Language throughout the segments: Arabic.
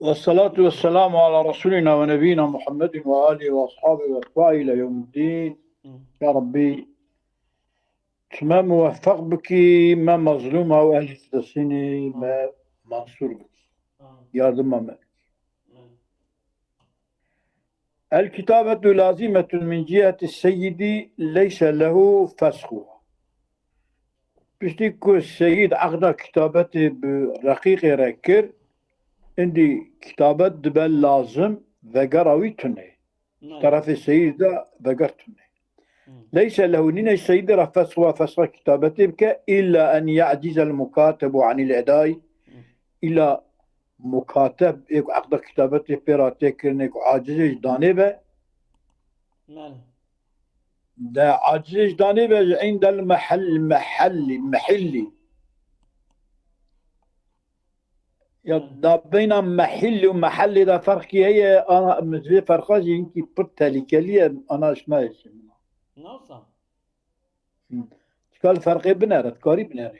والصلاة والسلام على رسولنا ونبينا محمد وآله وأصحابه وأتباعه إلى يوم الدين. يا ربي ما موفق بك، ما مظلوم أو أهل فلسطين، ما منصور بك، yardım ما. الكتابة لازمة من جهة السيد ليس له فسخها. بشتكو السيد عقد كتابته برقيق ركر عندي كتابة دبل لازم ذكروي تنه طرف السيد ده ذكرتنه ليس له نين السيد رفسوا فسخ كتابته بك إلا أن يعجز المكاتب عن الأداء إلى مكاتب عقد كتابته براتك إنك عاجز دانبه ده عاجز دانبه عند المحلي يا بين محل ومحل ده فرق هي أنا مزي فرقة يمكن برتالي كلية أنا اسمها اسمها نوصل قال فرق بنارة كاري بنارة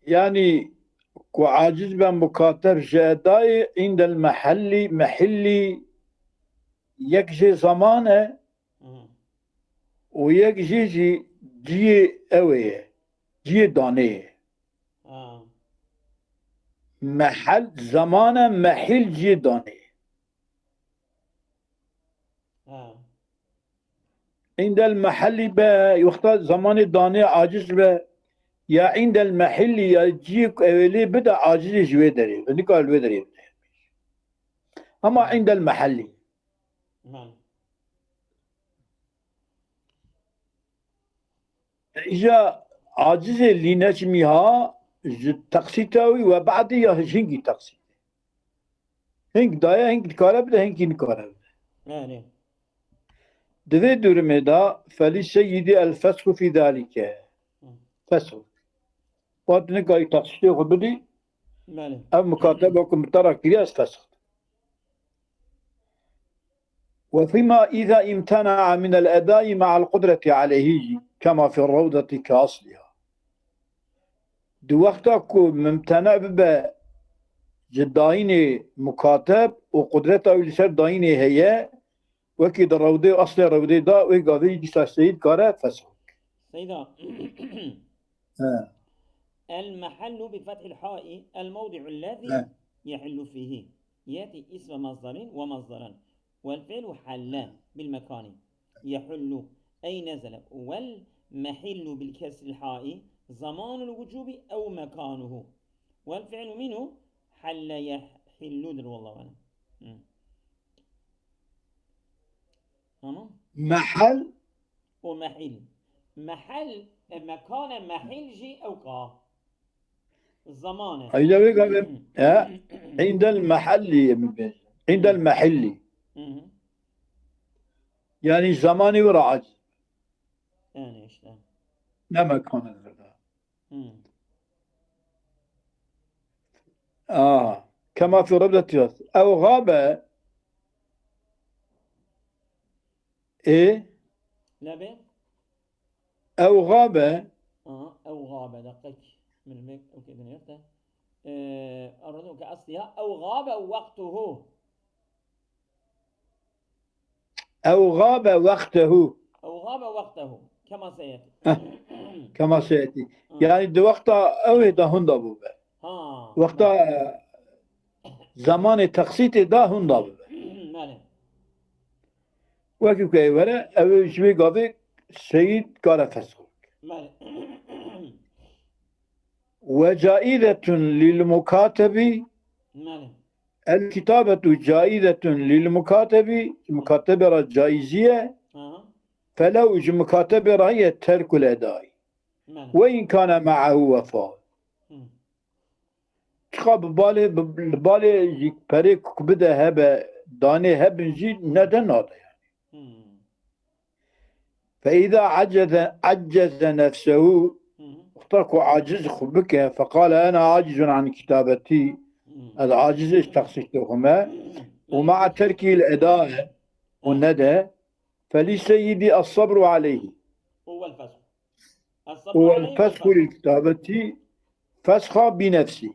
يعني كعاجز بمكاتب جاداي عند المحل محلي يكجي زمانه ويكجي جي أويه جي دانه محل زمانه محل جي دانه عند المحل يختار زمان دانه عاجز به يا عند المحل يجيك أولي بدأ عاجز جوي دري نقال ودري أما عند المحل إذا عاجز اللي نجميها تقسيتاوي وبعدها هنجي تقسيت هنك دايا هنك كارب ده هنك نكارب دفي دورمدا فلسيدي الفسخ في ذلك فسخ وقت نقاي تقسيتي غبدي أم مكاتبكم ترى كرياس فسخ وفيما إذا امتنع من الأداء مع القدرة عليه كما في الروضة كأصلها دو وقتك ممتنع ببا جداين مكاتب وقدرته لسر داين هي وكيد الروضة أصل الروضة دا ويقاضي جسا السيد كاره فسخ سيدا المحل بفتح الحاء الموضع الذي يحل فيه يأتي اسم مصدر ومصدرا والفعل حل بالمكان يحل أي نزل والمحل بالكسر الحاء زمان الوجوب أو مكانه والفعل منه حل يحل در والله أعلم محل ومحل محل مكان محل جي أو قا الزمان عند المحل عند المحل يعني زماني وراعج يعني إيش لا مكان هذا كما في ربدة أو غاب إيه لا بين أو غاب أو غاب دقيق من الميك أو كذا نيرته أردو كأصلها أو غاب وقته أو غاب وقته أو غاب وقته كما سيأتي كما سيأتي يعني دي وقتا أو ده هندبو وقتا زمان تقسيط ده هندبو وكيف كيورا أو شوي قاضي سيد قال فسخك وجائزة للمكاتب الكتابة جائزة للمكاتب المكاتبة جائزية فلو مكاتبة هي ترك الأداء وإن كان معه وفاء تخاب بالي بريك بدا هبا داني هبنجي ندن هذا يعني فإذا عجز نفسه اختركوا عاجز خبك فقال أنا عاجز عن كتابتي العاجز استخصيتهما ومع ترك الأداء والندى فلسيدي الصبر عليه هو الفسخ الصبر عليه والفسخ والفسخ. للكتابة فسخ بنفسه.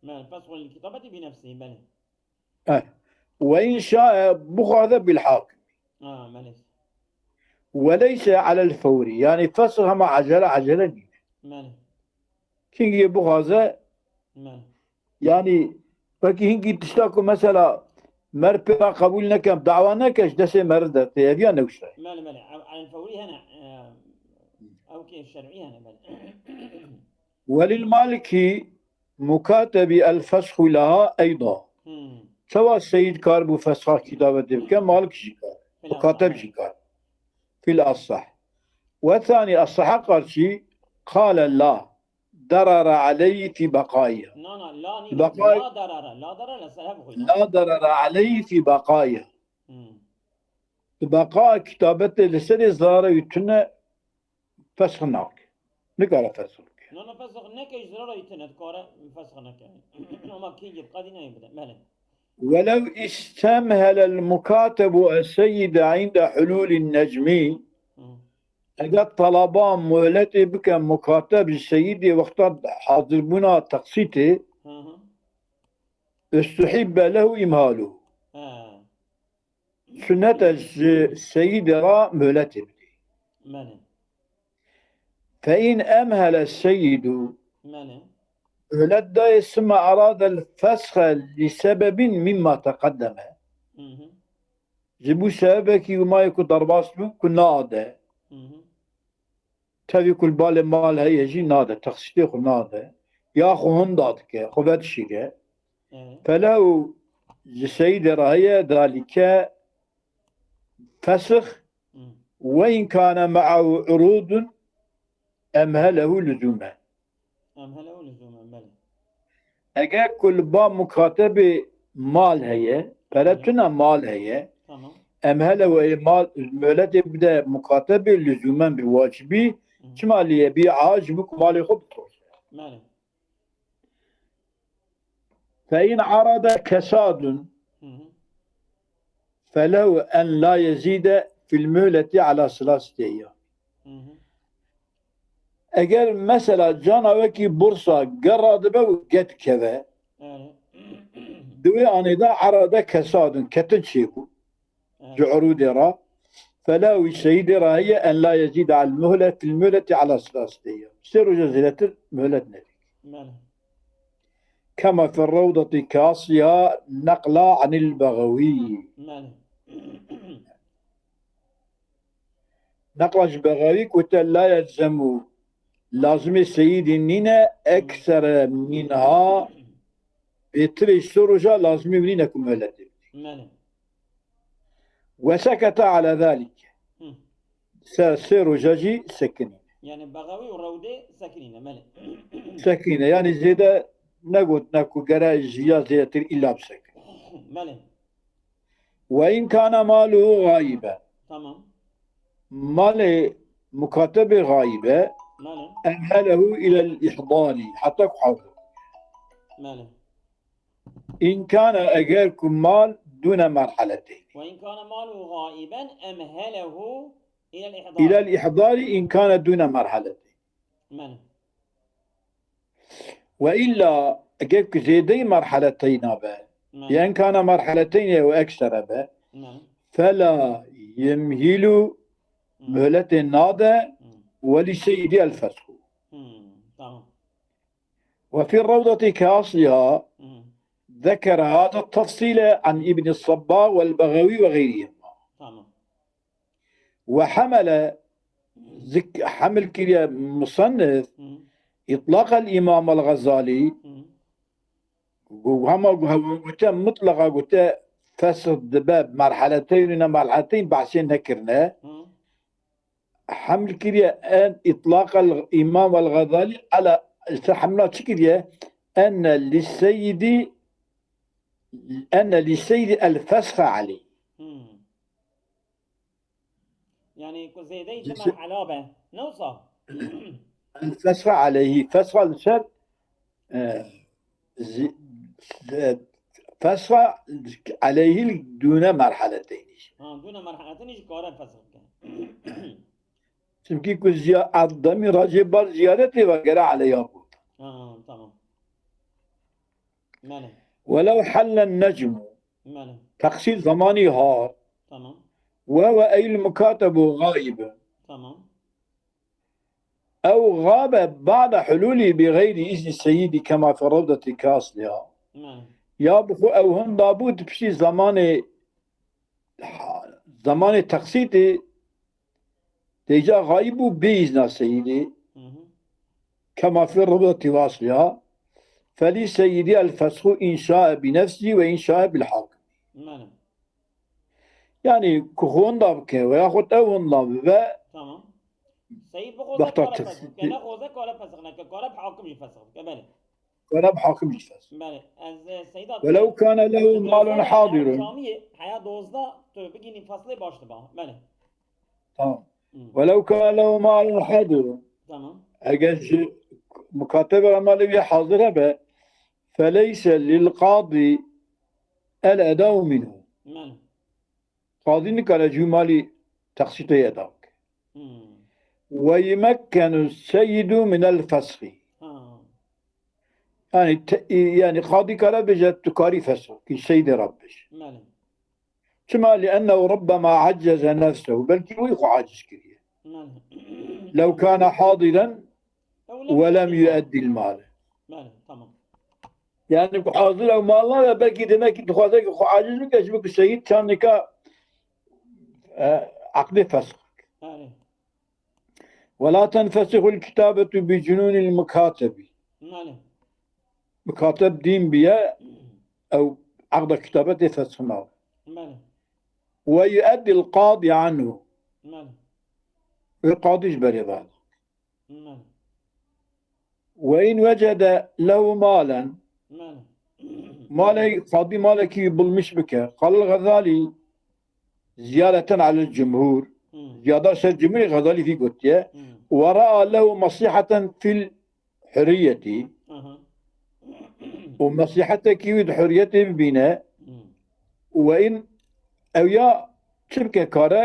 الفسخ للكتابة بنفسه بله. وإن شاء بخذ بالحاكم مالك. وليس على الفور، يعني فسخ مع عجلة مالك. كينجي بخذ مالك. يعني فكي هنجي تشتاكو مثلا مر بلا قبول نكم دعوة نكش دسي مرد تيابيا نوشي مالك على الفوري هنا أو كي الشرعي هنا بله. وللمالكي مكاتب الفسخ لها أيضا، سواء السيد كاربو فسخ كتابة كم مالك شكار مكاتب شكار في الأصح. والثاني الصح قرشي قال لا ضرر علي في بقايا. لا ضرر لا ضرر علي في بقايا. بقاء كتابة لسري زارة يتنى فسخناك نقرأ فسخ. فسخ نكش زرارة يتنى تكارة فسخ نكش وما كي يبقى دينا يبدأ مالك. ولو استمهل المكاتب السيد عند حلول النجم، اگر طلبان مهلت بك مكاتب السيد وقت حاضر بنا تقسيته استحب له إمهاله. سنة السيد را مهلت بدي. فإن أمهل السيد مهلت دا ثم أراد الفسخ لسبب مما تقدم، جبو سببك وما يكون درباس كنا ناده تبي كل بال مال هي يجي ناده تخسيته خو ناده يا خو هنداتك خو بدشيك فلو السيد رأي ذلك فسخ وإن كان معه عروض أمهله لزوما. أجا كل باب مكاتبة مال هي فلتنا مال هي أمهله مال مالت يبدأ مكاتبة لزوما بواجبي كما اللي يبيع عاجبك مالي خبطه. فإن عرض كساد فلو أن لا يزيد في المهلة على 3 أيام. اگر مثلا جانا وكي بورصة قرد بو قد كذا دوي أنا دا عرض كساد كتن شيكو جعرود را فلا السيد را هي أن لا يزيد على المهلة في المهلة على 3 أيام. سير جزيلة المهلة نبي كما في الروضة كاصية نقلة عن البغوي. نقلة البغوي كنت لا يلزم لازم السيد النينة أكثر منها بيتري السرجة لازم منينكم مهلة. وسكت على ذلك سرجاجي سكنين، يعني بغوي وروضة سكنين مالك سكينة يعني زيادة نقول نكو قراء زيادة إلا بسكن مالك. وإن كان ماله غائبا، تمام مال مكاتبة غائبة أمهله إلى الإحضار حتى حاضر. إن كان أجركم مال دون مرحلتين. وإن كان ماله غائبا أمهله إلى الإحضار إن كان دون مرحلتين. وإلا أجرك زيدي مرحلتين به، يعني كان مرحلتين أو أكثر به فلا يمهل مهلة نادى ولسيد الفسخ. وفي الروضة كاصلها ذكر هذا التفصيل عن ابن الصباغ والبغوي وغيرهم. وحمل حمل كده مصنف إطلاق الإمام الغزالي وهم قلت مطلقة قلت فسد باب مرحلتين بعدين ذكرنا حمل كده أن إطلاق الإمام الغزالي على حملات كده أن للسيد الفسخ عليه. يعني كزيدي تمر حلابة نوصل الفسخ عليه فسخ الشر فسخ عليه دون مرحلتين. دون مرحلتين كارا فسخ Çünkü adamı racibar ziyareti ve gere aleyha bu. tamam. بله ولو حل النجم بله تقصير زماني ها تمام وهو أي المكاتب غائب تمام أو غاب بعد حلوله بغير إذن السيد كما في روضة كاصلها بله يا بخو أو هم لابد بشي زمان تقصيدي ديجا غائب بإذن السيد كما في روضة واصلها فلسيدي الفسخ إن شاء بنفسه وإن شاء بالحاكم بله يعني كخون ضابك وياخد أون ضاب تمام سيد بخوزة بختار كارب تفسير. فسخ كنا خوزة كارب فسخ لك كارب حاكم يفسخ بله وأنا بحاكم الفسخ بله از سيدات ولو كان له مال حاضر شامية حياة دوزدا تو بگینی فصله باشد با بله تمام ولو كان له مال حاضر تمام أجل مكاتبة مالية حاضرة به فليس للقاضي الأداء منه بله قاضي نكال جمالي تقسيط يداك ويمكن السيد من الفسخ يعني قاضي كلا بجد تكاري فسخ كي سيد ربش بله كما لأنه ربما عجز نفسه بل كيف عاجز كريه بله لو كان حاضرا ولم يؤدي المال بله تمام يعني حاضر أو مالنا بلكي demek ki tuhazak عاجز بك أجبك السيد كان نكا عقد فسخ بله ولا تنفسخ الكتابة بجنون المكاتب بله مكاتب دين بيا أو عقد كتابة فسخنا بله ويؤدي القاضي عنه بله القاضي يجبر بعد بله وإن وجد له مالا بله مالي قاضي مالك يبلمش بك قال الغزالي زيادة على الجمهور زيادة سر الجمهور الغزالي في قلت ورأى له مصلحة في الحرية ومصلحتك يود حريته بنا وإن أو يا شبكة كارا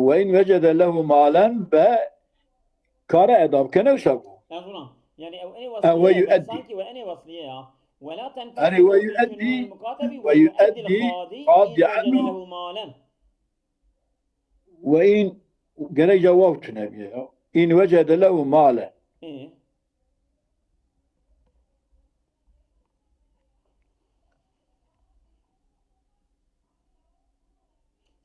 وإن وجد له مالا كارا أداب كان وشابه يعني أو أي أو وصلية يؤدي سانكي وأني وصلية ولا تنفسخ يعني ويؤدي المكاتب ويؤدي ويؤدي القاضي قاضي إن وجد عنه له مالا وإن قال جوابتنا بها إن وجد له مالا إيه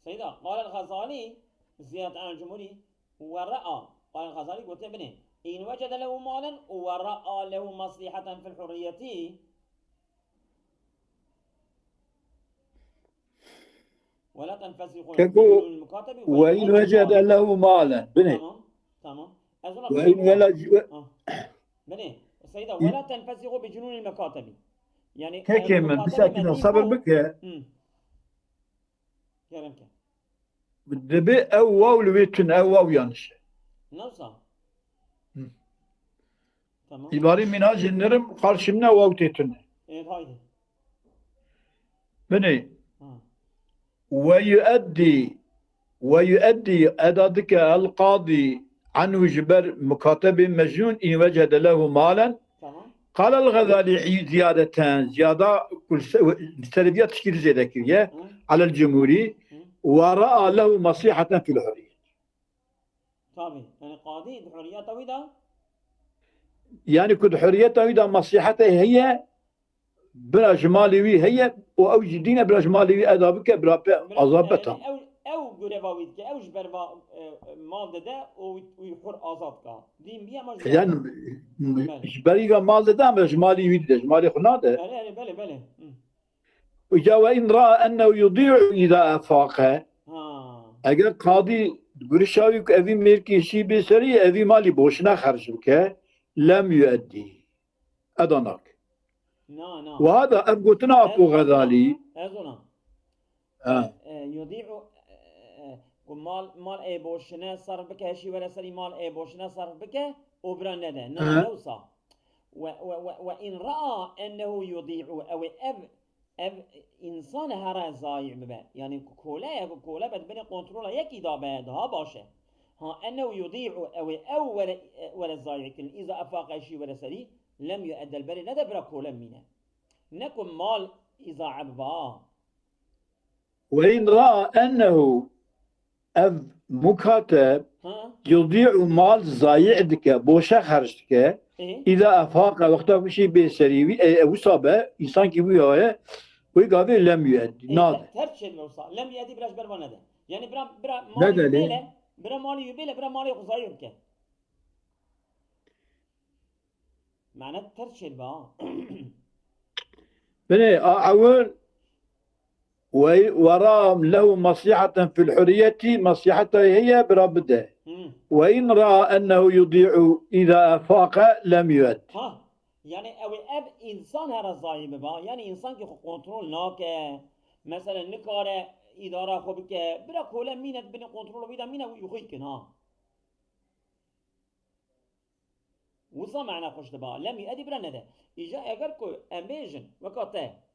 سيدا قال الغزالي زيادة عن الجمهوري ورأى قال الغزالي قلت ابنه إن وجد له مالا ورأى له مصلحة في الحرية ولا تنفسخ المكاتب وإن وجد له مالا بني تمام تمام وإن ولد بني سيدا ولا تنفسخ بجنون المكاتب يعني هيك من بساكن صبر بك كلامك بدبي أو واو لبيتن أو واو يانش نوصل تمام İbari minaj inlerim karşımda vav tetun. إيه هايدي بني ويؤدي أدادك القاضي عنه جبر مكاتب مجنون إن وجد له مالا تمام قال الغزالي زيادتان زيادة كل سرديات تشكيل زي ذكية على الجمهوري ورأى له مصلحة في الحرية طبعا يعني قاضي الحرية طويلة يعني كد حريته إذا مصلحته هي بلا جمالي هي أو جدينا بلا جمالي أدابك بلا عذابتها أو جرباويتك أو جبر مال ده ويحر آزادك دين بيا مجد يعني جبريغا مال ده بلا جمالي ويده جمالي خناده بله بله وجاء وإن رأى أنه يضيع إذا أفاق أجل قاضي برشاويك أبي ميركي شي بسري أبي مالي بوشنا خرجك لم يؤدي أدناك وهذا أبقتنا أبو غزالي يضيع مال أي بوشنا صرف بك هشي ولا سري مال أي بوشنا صرف بك وبران لده نوصى وإن رأى أنه يضيع أو أب إنسان هرا زايع ببه يعني كولا بد بني كنترول يكي دا بهدها باشه ها أنه يضيع أو ولا الضايع إذا أفاق شيء ولا سري لم يؤدى البر ندبر كولا منه نكن مال إذا عبا وإن رأى أنه مكاتب ها يضيع مال ضايع دكه بوشا خرج دكه إيه إذا أفاق وقتا بشي بسري وصابه إنسان كي وياه ويقابل لم يؤدي ناده ترشد الوصال لم يأتي براش بربان هذا يعني برا مالي ناده ليه؟ يبيله برا مالي يبيله برا مالي غزاير كه معناه ترشد با بني أعول ورام له مصلحة في الحرية مصلحته هي بربده وإن رأى أنه يضيع إذا أفاق لم يؤد ها يعني أو أب إنسان هذا الظاهر با يعني إنسان كي كنترول ناك مثلا نكاره إدارة خوبك برا كولا مينة بين كنترول بيدا مينة يخيكن ها وصا معنا خوش دبا لم يؤدي برا نده إجا أجر كو أميجن وقته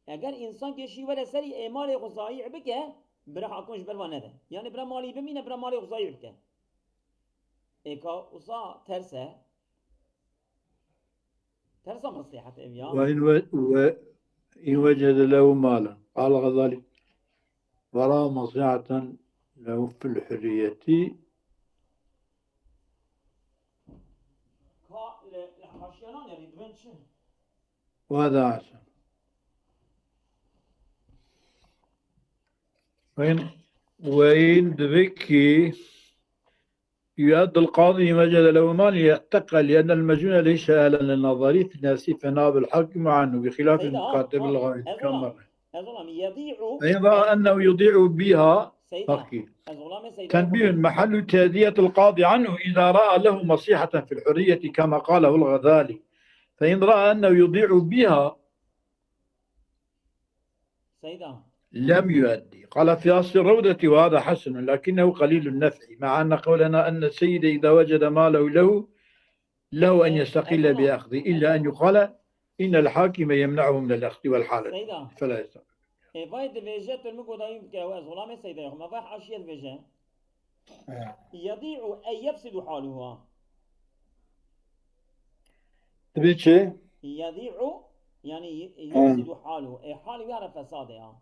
اگر انسان که شی ولا سری مال غذایی بکه برا حکمش بروا نده یعنی برا مالی بمینه برا مال غذایی بکه ایکا اوسا ترسه مصلحة إبيا وإن وجد له مالا قال غزالي ورأى مصلحة له في الحرية وهذا أحسن وإن دبكي يؤدي القاضي وجد له مال يعتقل لأن المجنون ليس أهلا للنظر في نفسه فناب الحكم عنه بخلاف المكاتب الغائب كما أيضا أنه يضيع بها تنبيه محل تأدية القاضي عنه إذا رأى له مصلحة في الحرية كما قاله الغزالي فإن رأى أنه يضيع بها لم يؤدي قال في أصل الروضة وهذا حسن لكنه قليل النفع مع أن قولنا أن السيد إذا وجد ماله له أن يستقل بأخذه إلا أن يقال إن الحاكم يمنعه من الأخذ والحالة فلا يستقل يضيع أي يفسد حاله تبي شيء؟ يضيع يعني يفسد حاله أي حاله يعرف فساده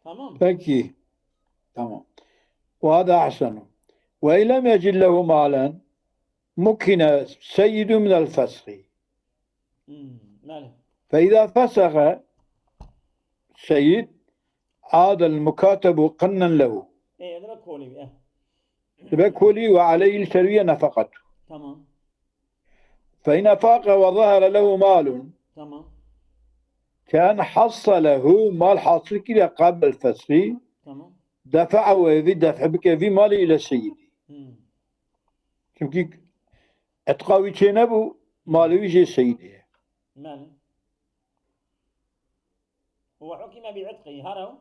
تمام فكي تمام وهذا أحسن وإن لم يجد له مالا مكن سيد من الفسخ فإذا فسخ سيد عاد المكاتب قنا له تبكولي وعليه السرية نفقته تمام فإن أفاق وظهر له مال تمام كان حصله مال حاصل كده قبل الفسخ تمام دفعه في دفع بك في مالي إلى سيدي كيف اتقاوي تنبو مالي يجي سيدي ماله هو حكم بعتقه هرو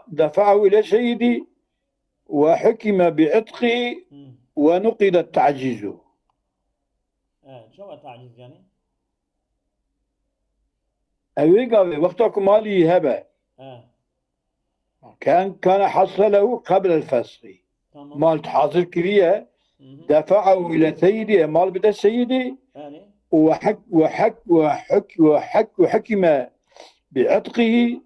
دفعه إلى سيدي وحكم بعتقه ونقض التعجيز شو التعجيز يعني؟ أيوة وقتك مالي هبة كان حصله قبل الفسخ مال تحاصل كريه دفعه إلى سيدي مال بدا سيدي وحكم بعتقه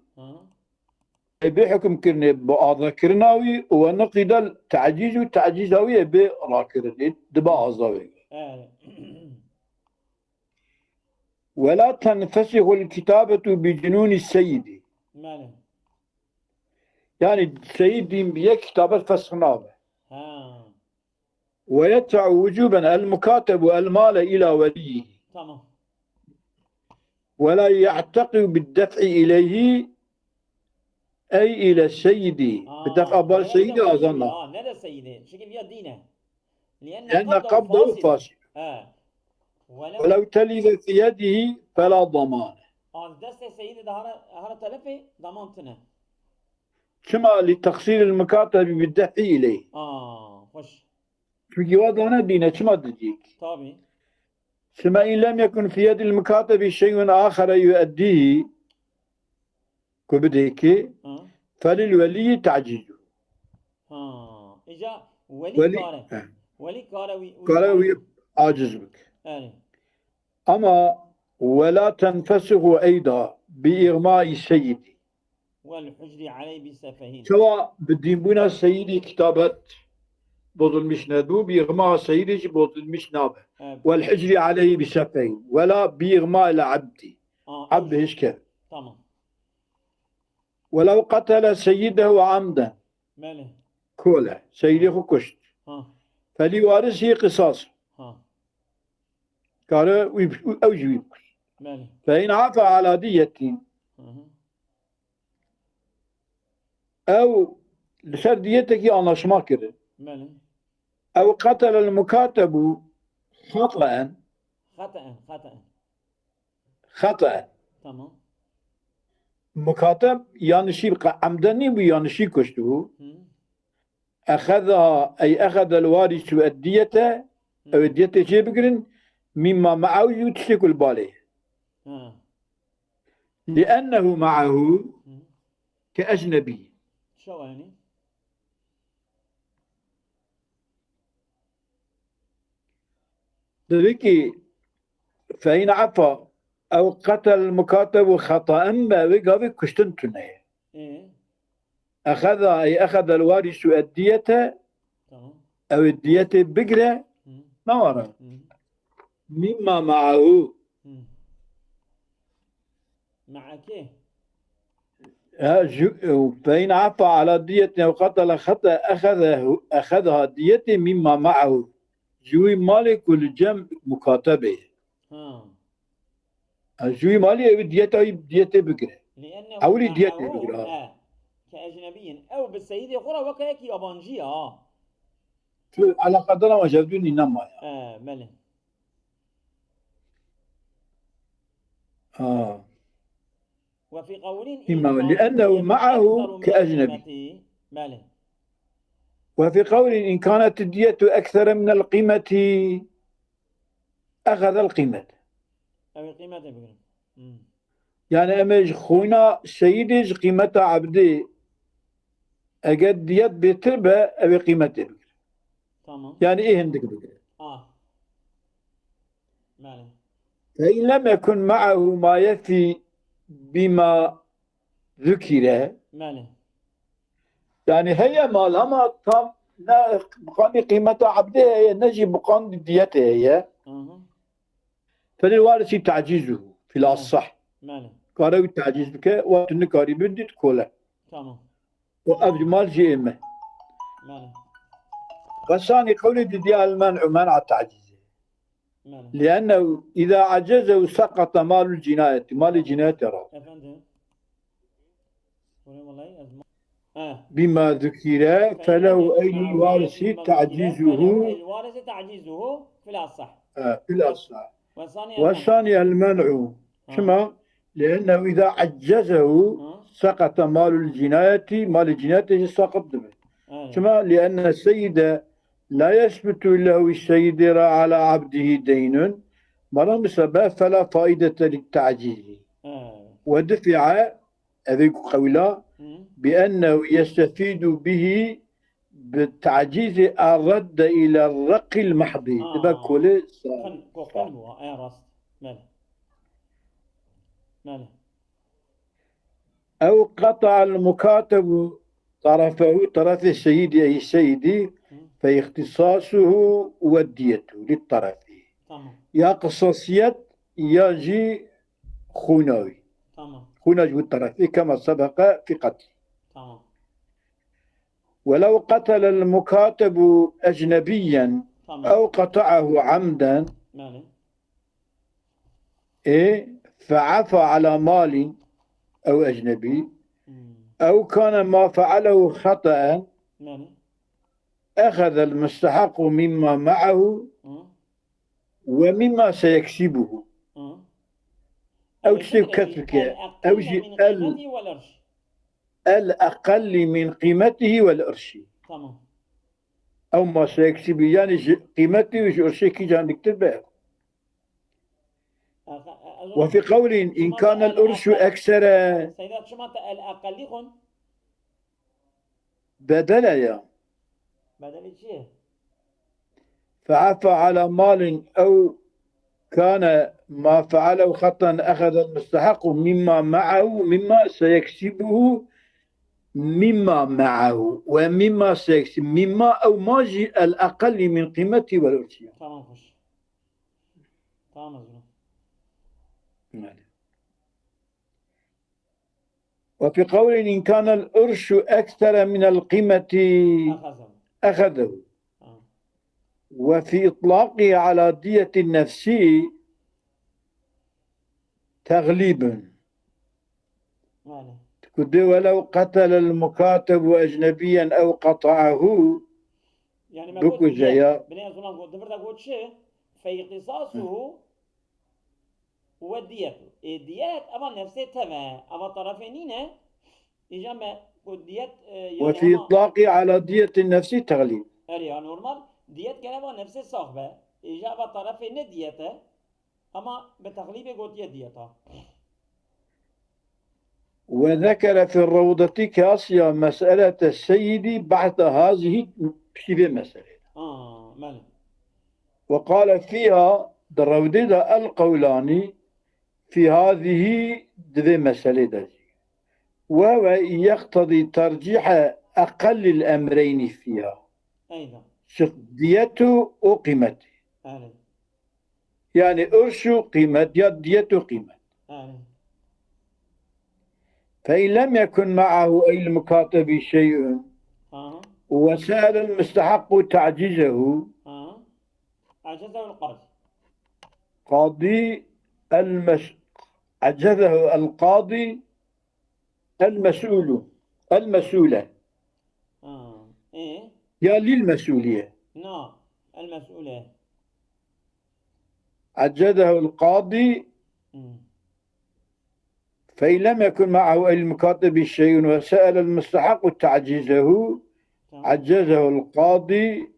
بحكم كرني بعض كرناوي ونقد التعجيزاوي براكر دبا الزاوية ولا تنفسخ الكتابة بجنون السيد يعني السيد بيه كتابة فسخناه ويدفع وجوبا المكاتب المال إلى وليه تمام ولا يعتقد بالدفع إليه أي إلى السيد بالدفع أبال السيد أظن ندى السيد شكل فيها دينه لأن قبضه فاسد ولو تلف في يده فلا ضمان دست السيد هذا تلفه ضمانتنا كما لتقصير المكاتب بالدفع إليه خوش çünkü واضح دينه كما تجيك طبعا ثم إن لم يكن في يد المكاتب شيء آخر يؤديه كبديكي ها فللولي تعجيزه ها إجا ولي ولي كاره ولي كاره قال ويتعجز عاجز بك أي أما ولا تنفسخ أيضا بإغماء سيدي والحجر عليه بسفهين سواء بدين بنا سيدي كتابة بظلمش ندو بإغماء سيدي بظلمش نابه والحجر عليه بسفهين ولا بإغماء العبد عبد أوجه هشكر تمام ولو قتل سيده عمدا ماله كولا سيده كشت ها فلوارثه قصاص ها قال أوجه ماله فإن عفى على دية ها أو لسر ديتك anlaşma kırı ماله أو قتل المكاتب خطأ خطأ خطأ تمام مكاتب yanlışı عمدني بيانشي كشته هم. أخذها أي أخذ الوارث الدية أو الدية جيبكرن مما معه يتشك البالي ها لأنه معه هم. كأجنبي شو يعني ذلك فإن عفى أو قتل المكاتب خطأ ما وقف كشتن تنيه إيه أخذها أي أخذ الوارث الدية تمام أو الدية بقرة هم. ما وراء هم. مما معه هم. مع كيه فإن عفى على دية أو قتل خطأ أخذها دية مما معه جوي مالك الجمع مكاتبة ها جوي مالي دية بقرة لأنه أولي دية معه بقرة كأجنبي أو بالسيد قرى وكيك يابانجي على قدر ما جابدوني نما ماله وفي قول لأنه معه كأجنبي ماله وفي قول إن كانت الدية أكثر من القيمة أخذ القيمة أو القيمة بقول يعني أمج خونا سيدي قيمة عبدي أجد ديت بتربة أو قيمته تمام يعني إيه عندك بقى ماله فإن لم يكن معه ما يفي بما ذكر ماله يعني هي مالها ما تام بقاني قيمة عبده هي نجي بقاني ديته هي فللوارث تعجيزه في الأصح ماله قالوا التعجيز بك وتنكاري بدت كولا تمام وأبد مال جيمه ماله والثاني قولي دي المنع منع التعجيز ماله لأنه إذا عجزه سقط مال الجناية مال الجناية راح أفندم والله بما ذكر فله أي الوارث تعجيزه الوارث تعجيزه في الأصح في الأصح والثاني المنع كما لأنه إذا عجزه سقط مال الجناية مال الجناية سقط دمه كما لأن السيد لا يثبت له السيد على عبده دين مرام سبب فلا فائدة للتعجيز ودفع هذه قولا بأنه يستفيد به بالتعجيز الرد إلى الرق المحض تبقى كل أو قطع المكاتب طرف السيد أي السيد فاختصاصه وديته للطرف يا قصاصيات يجي خونوي خونج بالطرف كما سبق في قتل ولو قتل المكاتب أجنبيا أو قطعه عمدا فعفى على مال أو أجنبي أو كان ما فعله خطأ أخذ المستحق مما معه ومما سيكسبه أو تسيب كثرك أو الأقل من قيمته والأرش أو ما سيكسب يعني قيمته وش أرشي كي جان نكتب وفي قول إن كان الأرش أكثر سيدات شمات الأقل خن بدل يا بدل شيء فعفى على مال أو كان ما فعله خطأ أخذ المستحق مما سيكسبه مما معه ومما سيكسب مما أو ماجي الأقل من قيمته والأرشية. تمام خوش تمام أزمة. وفي قول إن كان الأرش أكثر من القيمة أخذه وفي إطلاقه على دية النفس تغليب ولو قتل المكاتب أجنبيا أو قطعه يعني ما بكو جايا بني أزمان قلت دفرت قلت شيء في قصاصه وديته الديات أما نفسه تبع أما طرفينين إجمع الديات يعني وفي إطلاقه على دية النفس تغليب أريا نورمال ديات كلام نفسه صاحبه إجابة طرفين ديته أما بتغليب قلت ديتها. وذكر في الروضة كاسيا مسألة السيد بعد هذه شبه مسألة ماله. وقال فيها الروضة القولان في هذه دي مسألة دي وهو يقتضي ترجيح أقل الأمرين فيها أيضا ديته وقيمته يعني أرشو قيمة ديته قيمة فإن لم يكن معه أي المكاتب شيء وسأل المستحق تعجيزه عجزه القاضي عجزه القاضي المسؤولة إيه يا للمسؤولية نعم المسؤولة عجزه القاضي فإن لم يكن معه أي المكاتب شيء وسأل المستحق تعجيزه عجزه القاضي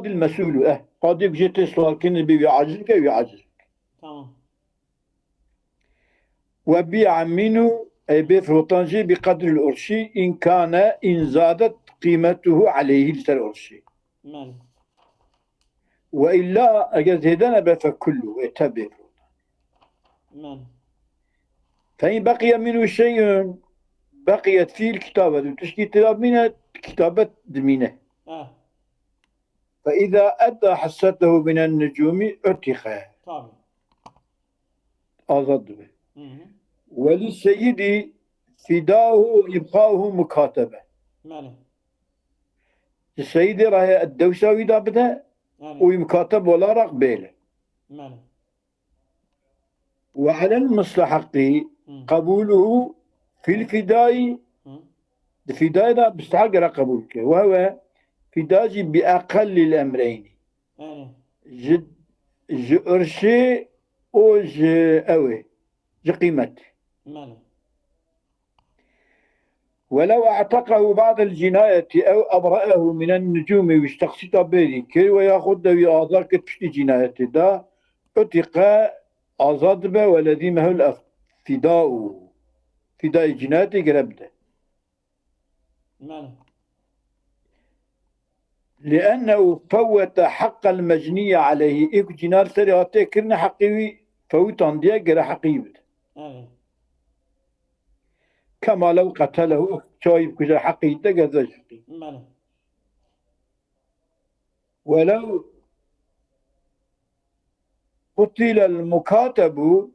المسؤول قاضي جيت سؤال كن بيعجزك تمام وبيع منه أي بفروتانجي بقدر الأرشي إن زادت قيمته عليه الأرشي مال وإلا أجاز هدنا بفكله اتبع مال فإن بقي منه شيء بقيت فيه الكتابة تشكي تلاب منها كتابة دمينة فإذا أدى حصته من النجوم ارتخى طبعا أضد به وللسيد فداه إبقاؤه مكاتبة ماله السيد راهي الدوساوي دابده ومكاتب ولا رقبيله ماله وعلى المستحق قبوله في الفداء الفداء ده بيستحق قبولك وهو فداء بأقل الأمرين جد أرشي أو أوي قيمته ولو اعتقه بعد الجناية أو أبرأه من النجوم ويستقصد بذلك ويأخذ بآذار كتفت جنايته دا اتقى آزاد به ولزمه الفداء فداء جنايته قربته لأنه فوت حق المجني عليه إيك جنار سريعته كرنا حقيوي فوتان ديه قرى حقيبت كما لو قتله شايب كذا حقيقة كذا حقيقة ولو قتل المكاتب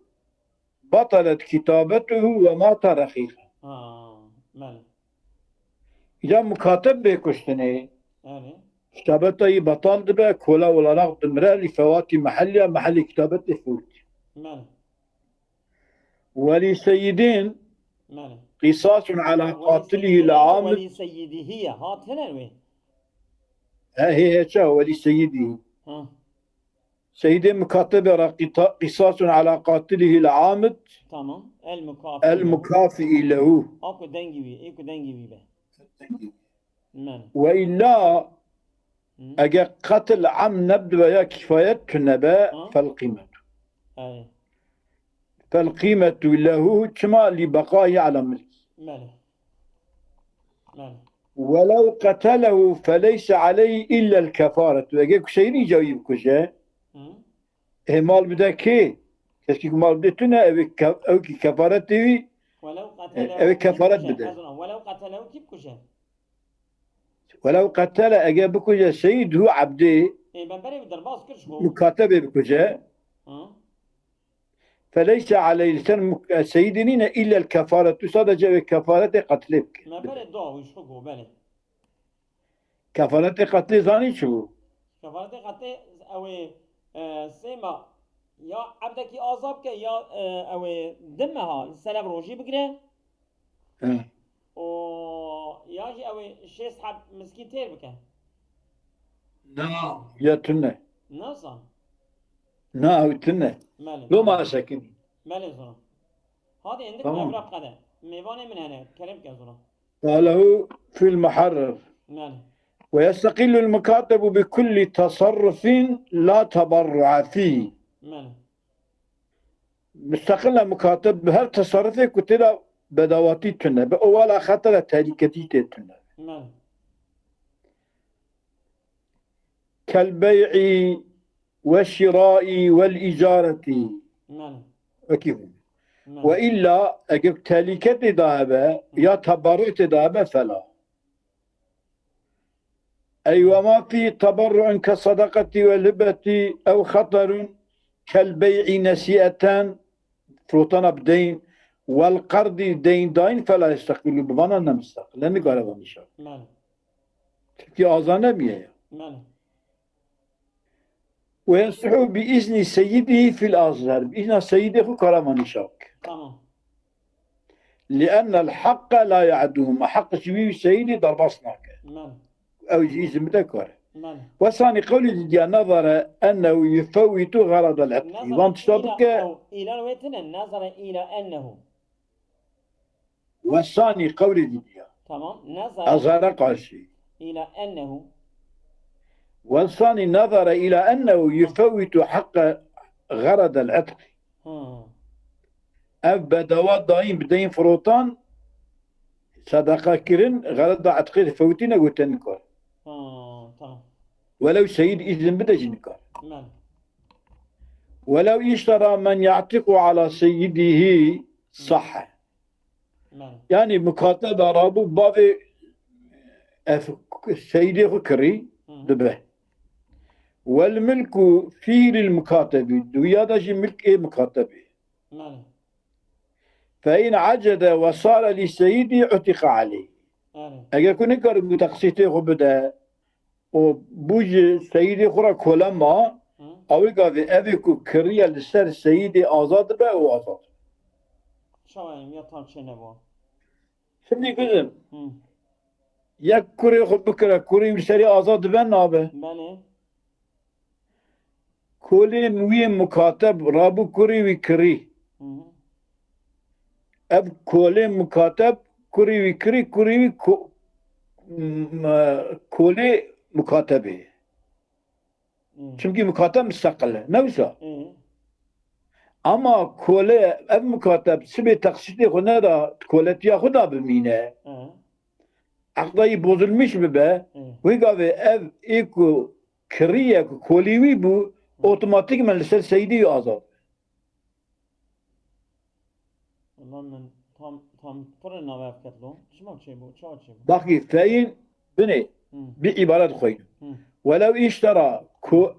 بطلت كتابته ومات رخيصا إذا مكاتب بكشتني كتابته بطل دبا كولا ولا نقد مرأة لفوات محل كتابته فوت ولسيدين قصاص على قاتله العامد ولسيده هي هات هنا وين هي شو ولسيده سيدي مكاتب قصاص على قاتله العامد تمام المكافئ له اكو دنجي به وإلا أجا قتل عم نبدو يا كفاية النباء فالقيمة أي فالقيمة له كما لبقائه على ملك. ماله ماله ولو قتله فليس عليه إلا الكفارة. وأجيك سيري جايب كجا هم؟ مال بدا كي كسكي مال بدتنا أو كفارة تبي ولو أو قتله كفارة كيف بدا. كشه ولو قتله كيف كشه ولو قتل أجاب كجا سيد هو عبده إيه بنبري بدرباس كرشكو مكاتبة بكجا ها فليس عليه لسان سيدنا إلا الكفارة. صدق كفارة قتلك ما بدا. بري ضوء ويشحقه بله كفارة قتل زاني شو كفارة قتل أو سيما يا عبدك أعصابك يا أو دمها السلام روجي بقرأ و ياجي أو شيء صحاب مسكين تير بك نعم يا تنة نصا نعم تنة ماله لو ما ساكن ماله زنا هذه عندك تمام. مبرق قدر ميواني من هنا كلام كزنا قاله في المحرر ماله ويستقل المكاتب بكل تصرف لا تبرع فيه. ماله مستقل مكاتب بهر تصرفه كتلا بدواتي تنة ولا خطر تاريكتي تنة ماله كالبيع والشراء والإجارة ماله وكيف. ماله وإلا أجب تاريكة ذهب يا تبرع ذهب فلا. أي وما في تبرع كالصدقة والهبة أو خطر كالبيع نسيئة فروتنا بدين والقرض دين دين فلا يستقبل بمعنى نمستقل لأنه قال هذا نشاء ماله في آذان بيه. ماله ويصح بإذن سيده في الأزهر بإذن سيده كرمان شاك تمام لأن الحق لا يعدوهم حق شبيه سيدي ضربصناك ماله أو يجيز مذكر. ماله وثاني قول دي نظر أنه يفوت غرض العتق نظر وانت إلى أو إلى الوتن نظر إلى أنه والثاني قول دي تمام نظر أزهر قاسي. إلى أنه والثاني نظر إلى أنه يفوت حق غرض العتق ها بدوات ضاين بدين فروطان صدقة كرن غرض عتقي فوتين وتنكر تمام ولو سيد إذن بدا جنكر. ماله ولو اشترى من يعتق على سيده صح. ماله يعني مكاتب رابو بابي سيدي خكري دبه والملك فيه للمكاتب ويادا جي ملك ايه مكاتبه ماله فإن عجز وصار لسيدي عتق عليه. ماله اگر کنه کار تقسیطه خو بده و بوج سیدی خورا کلما اوی گاوی اوی کو کریه لسر سیدی آزاد به و آزاد. شو يعني يا طال شنو نبغى Şimdi kızım یک کری خو بکره کری سری آزاد به نابه بله کلی موی مکاتب رابو کری وی کری اب کلی مکاتب کری وی کری کری وی کلی مکاتبه çünkü mukateb müstakil neyse ama kole ev mukateb sibe taksiti khuna da koletiya khuda bimine akdayı bozulmuş mu be ve gave ev eko kriye kolivi bu otomatikman lisel seydi azad. والله من tam فرنا وافكتلو شو ما تشيبو شو تشيبو Bakı feyin bine bir ibaret koyun. ولو اشترى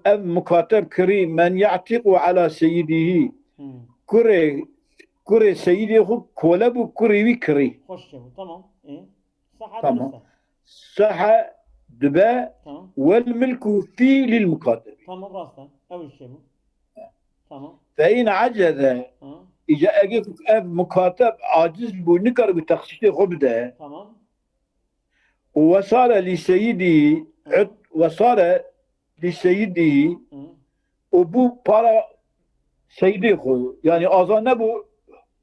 ev mukateb kri men ya'tiqu ala seyyidihi kure seyyidi khu kola bu kuri vi kri. خوش تشيبو تمام ايه صح tamam. Saha dübe vel milku fi lil mukateb. tamam rasta اول شيء tamam فإن عجز إذا أجيك أب مكاتب عاجز بنكر بتخصيص خبده tamam وصار لسيدي وصار لسيدي وبو para سيدي خو يعني أظن bu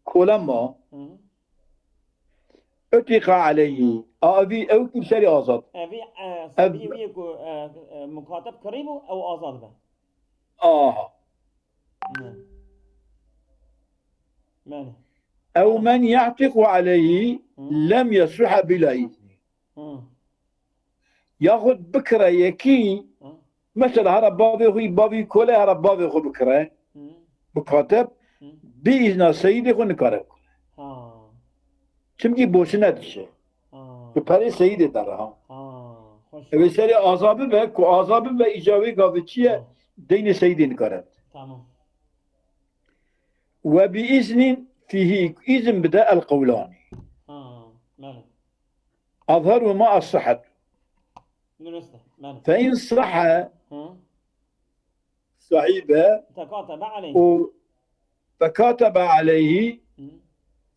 كلما أتيق عليه أبي أو كل شيء أزاد أبي صبي وياكو مكاتب قريبه أو آزاد به بله أو من يعتق عليه لم يصح بلا إذن. ياخذ بكرة يكي مثل هرب بابي كله هرب بابي خو بكرة بكاتب بإذن سيدي خو نكاره. Çünkü boşuna düşe. Bu peri seyidi der ha. خوش Ve seri azabı ve icabı gavitiye deyni seyidini karar. تمام Ve bi iznin fihi izin bide el kavlani. بله Azharu ma as-sıhhat. درسته بله Fe in sahha sahibe تكاتب عليه o فكاتب عليه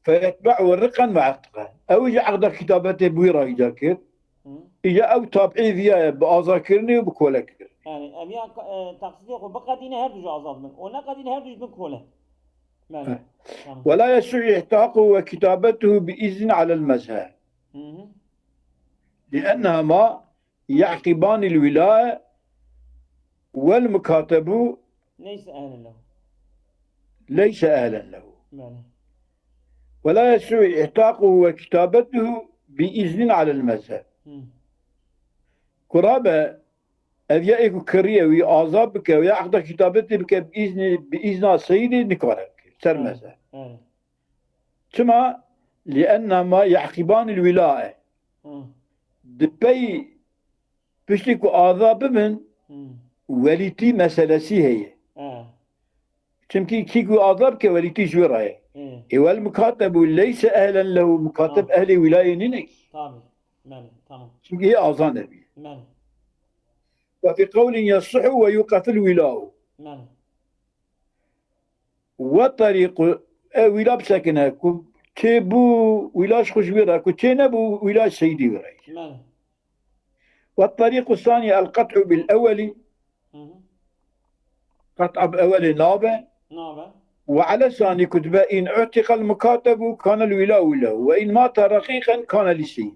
فيتبعه رقا وعتقا او يجي عقد كتابته بويرا يذاكر يجي او تابعي فيها بأذاكرني وبكولك. يعني أبيا تقصدي أخو بقى دين هردج أزاد من ونقى دين هردج بكوله بله تمام ولا يسوع إحقاقه وكتابته بإذن على المذهب لأنهما يعقبان الولاية والمكاتب ليس أهلا له ليس أهلا له. بله ولا يسوع إحقاقه وكتابته بإذن على المذهب. قرابة أذيائك كريه وعذابك ويعقد كتابته بك بإذن سيدي نكارك سر مذهب. ثم لأنهما يعقبان الولاية دبي بشتك عذاب من وليتي مسألة هي. çünkü كيكو عذاب كوليتي جوراي. والمكاتب ليس أهلا له مكاتب أهل ولاية نينك. تمام çünkü هي أذان نبي. بله وفي قول يصح ويوقف الولاء. وطريق ولا بسكنها تبو ولاش خوش ويرا تنبو ولاش سيدي وراي. والطريق الثاني القطع بالأول قطع بأول نابه وعلى ثاني كتبه إن اعتق المكاتب كان الولاء له وإن مات رقيقا كان للسيد.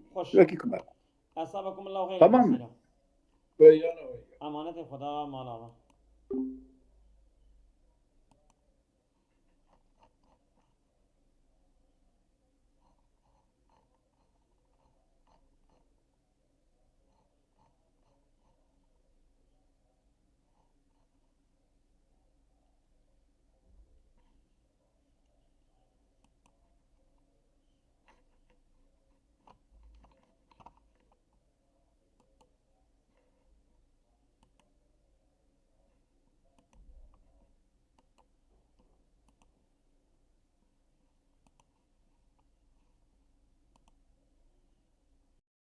أصابكم الله خير تمام. أمانة خدا مالا